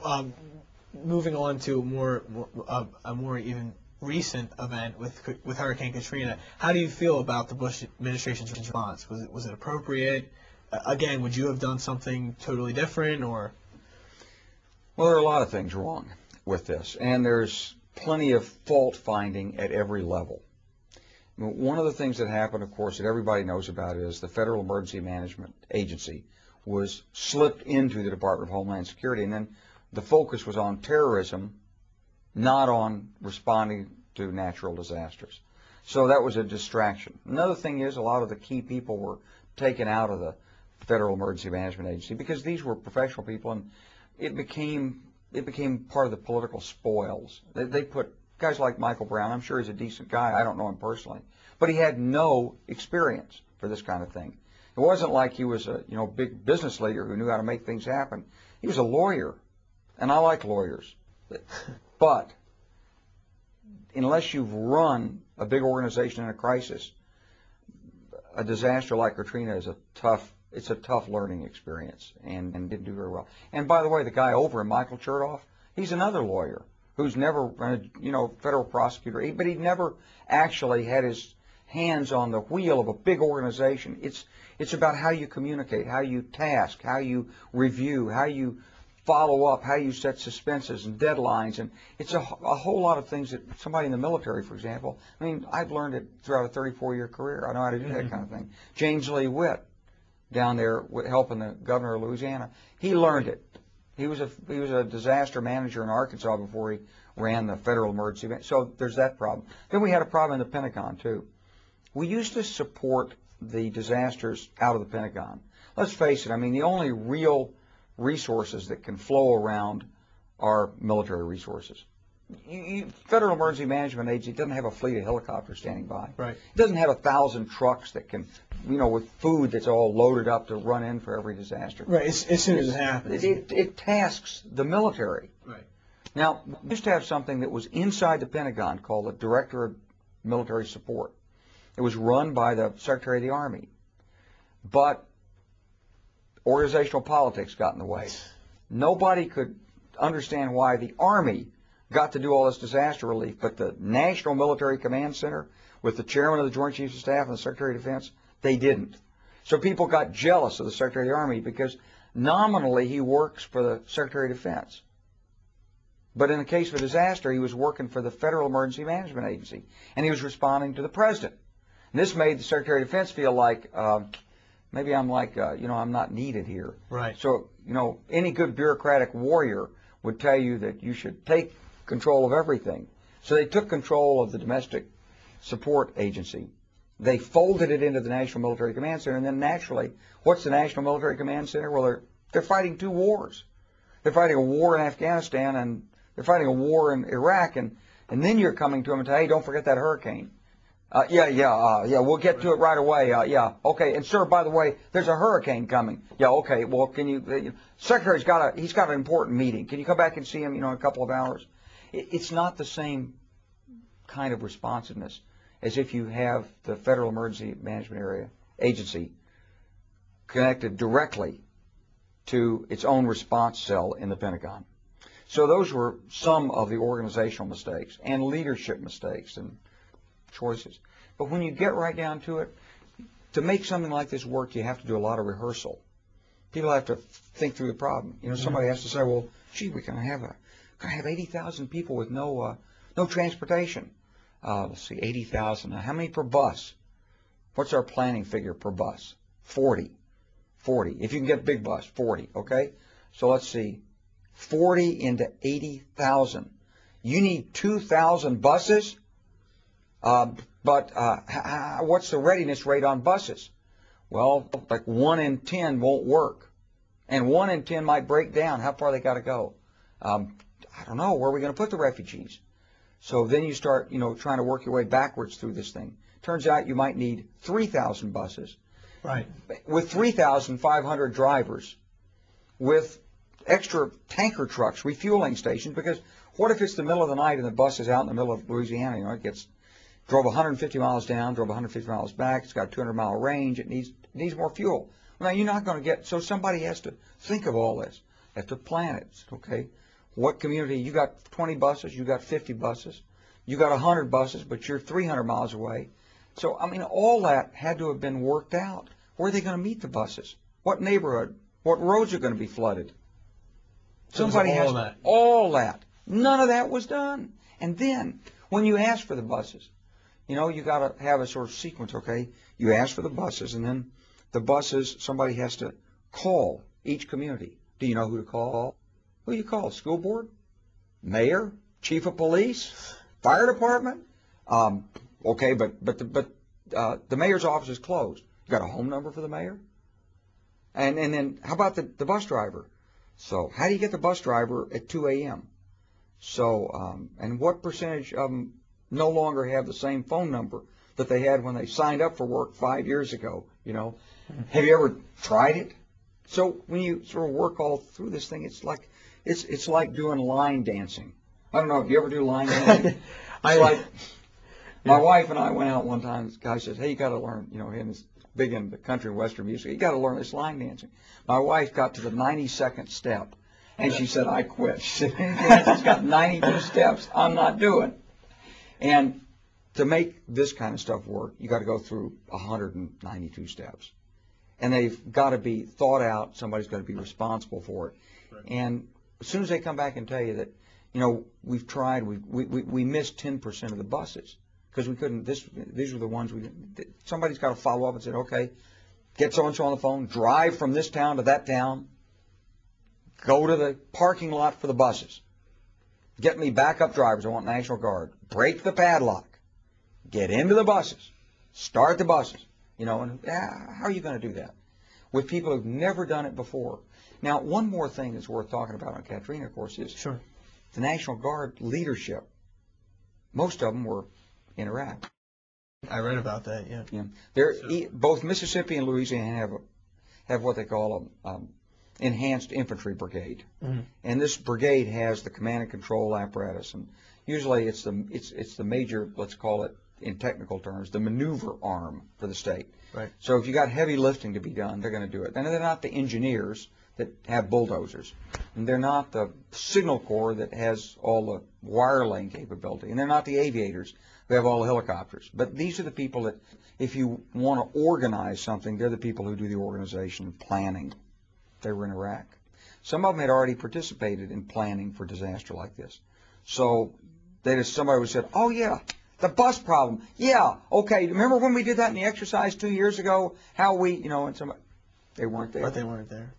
um, moving on to a more even recent event with Hurricane Katrina, how do you feel about the Bush administration's response? Was it appropriate? Again, would you have done something totally different, or? Well, there are a lot of things wrong with this, and there's plenty of fault finding at every level. One of the things that happened, of course, that everybody knows about is the Federal Emergency Management Agency was slipped into the Department of Homeland Security, and then the focus was on terrorism, not on responding to natural disasters. So that was a distraction. Another thing is a lot of the key people were taken out of the Federal Emergency Management Agency because these were professional people, and it became part of the political spoils. They put guys like Michael Brown. I'm sure he's a decent guy. I don't know him personally, but he had no experience for this kind of thing. It wasn't like he was a big business leader who knew how to make things happen. He was a lawyer, and I like lawyers. But unless you've run a big organization in a crisis, a disaster like Katrina is a tough learning experience, and didn't do very well. And by the way, the guy over him, Michael Chertoff, he's another lawyer who's never run a federal prosecutor, but he never actually had his hands on the wheel of a big organization. It's about how you communicate, how you task, how you review, how you follow up, how you set suspenses and deadlines, and it's a whole lot of things that somebody in the military, for example, I mean, I've learned it throughout a 34-year career. I know how to do that kind of thing. James Lee Witt, down there helping the governor of Louisiana, he learned it. He was a disaster manager in Arkansas before he ran the Federal Emergency. So there's that problem. Then we had a problem in the Pentagon too. We used to support the disasters out of the Pentagon. Let's face it, I mean, the only real resources that can flow around are military resources. Federal Emergency Management Agency doesn't have a fleet of helicopters standing by. Right. It doesn't have 1,000 trucks that can, with food that's all loaded up to run in for every disaster. Right, as soon as it happens. It tasks the military. Right. Now, we used to have something that was inside the Pentagon called the Director of Military Support. It was run by the Secretary of the Army. But organizational politics got in the way. Nobody could understand why the Army got to do all this disaster relief, but the National Military Command Center with the Chairman of the Joint Chiefs of Staff and the Secretary of Defense, they didn't. So people got jealous of the Secretary of the Army because nominally he works for the Secretary of Defense. But in the case of a disaster, he was working for the Federal Emergency Management Agency, and he was responding to the President. And this made the Secretary of Defense feel like, maybe I'm like, I'm not needed here. Right. So, any good bureaucratic warrior would tell you that you should take control of everything. So they took control of the Domestic Support Agency. They folded it into the National Military Command Center, and then naturally, what's the National Military Command Center? Well, they're fighting two wars. They're fighting a war in Afghanistan, and they're fighting a war in Iraq, and then you're coming to them and say, hey, don't forget that hurricane. We'll get to it right away. Okay. And sir, by the way, there's a hurricane coming. Yeah, okay. Well, can you? Secretary's got an important meeting. Can you come back and see him? In a couple of hours. It's not the same kind of responsiveness as if you have the Federal Emergency Management Agency connected directly to its own response cell in the Pentagon. So those were some of the organizational mistakes and leadership mistakes and choices. But when you get right down to it, to make something like this work, you have to do a lot of rehearsal. People have to think through the problem. Somebody has to say, well, gee, we're going to have 80,000 people with no transportation. Let's see, 80,000. How many per bus? What's our planning figure per bus? 40. If you can get a big bus, 40. Okay. So let's see, 40 into 80,000. You need 2,000 buses. But what's the readiness rate on buses? Well, like 1 in 10 won't work. And 1 in 10 might break down. How far they got to go? I don't know. Where are we going to put the refugees? So then you start, trying to work your way backwards through this thing. Turns out you might need 3,000 buses. Right. With 3,500 drivers, with extra tanker trucks, refueling stations, because what if it's the middle of the night and the bus is out in the middle of Louisiana? It drove 150 miles down, drove 150 miles back. It's got a 200-mile range. It needs more fuel. Well, now you're not going to get. So somebody has to think of all this. They have to plan it. Okay. what community, you got 20 buses, you got 50 buses, you got 100 buses, but you're 300 miles away. So, I mean, all that had to have been worked out. Where are they going to meet the buses? What neighborhood? What roads are going to be flooded? Somebody has all that. None of that was done. And then, when you ask for the buses, you know, you got to have a sort of sequence, okay? You ask for the buses, and then the buses, somebody has to call each community. Do you know who to call? Who do you call? School board? Mayor? Chief of police? Fire department? Okay, but the mayor's office is closed. You got a home number for the mayor? And then how about the bus driver? So how do you get the bus driver at 2 a.m.? So, and what percentage of them no longer have the same phone number that they had when they signed up for work 5 years ago, you know? Have you ever tried it? So when you sort of work all through this thing, it's like doing line dancing. I don't know if you ever do line dancing. My wife and I went out one time. This guy says, "Hey, you got to learn." You know, he's big into country and western music. You got to learn this line dancing. My wife got to the 92nd step, and she said, "I quit." She said, "It's got 92 steps. I'm not doing." And to make this kind of stuff work, you got to go through 192 steps, and they've got to be thought out. Somebody's got to be responsible for it. Right. And as soon as they come back and tell you that, you know, we've tried, we missed 10% of the buses. Because we couldn't, these were the ones somebody's got to follow up and say, okay, get so-and-so on the phone, drive from this town to that town, go to the parking lot for the buses, get me backup drivers, I want National Guard, break the padlock, get into the buses, start the buses, you know, and how are you going to do that with people who've never done it before? Now, one more thing that's worth talking about on Katrina, of course, is sure. The National Guard leadership. Most of them were in Iraq. I read about that, yeah. Both Mississippi and Louisiana have what they call an enhanced infantry brigade, and this brigade has the command and control apparatus, and usually it's the major, let's call it in technical terms, the maneuver arm for the state. Right. So if you got heavy lifting to be done, they're going to do it. And they're not the engineers that have bulldozers, and they're not the signal corps that has all the wire laying capability, and they're not the aviators. We have all the helicopters. But these are the people that, if you want to organize something, they're the people who do the organization and planning. They were in Iraq. Some of them had already participated in planning for disaster like this. So somebody would say, oh, yeah, the bus problem. Yeah, okay, remember when we did that in the exercise 2 years ago? How we, you know, and somebody, they weren't there. But they weren't there.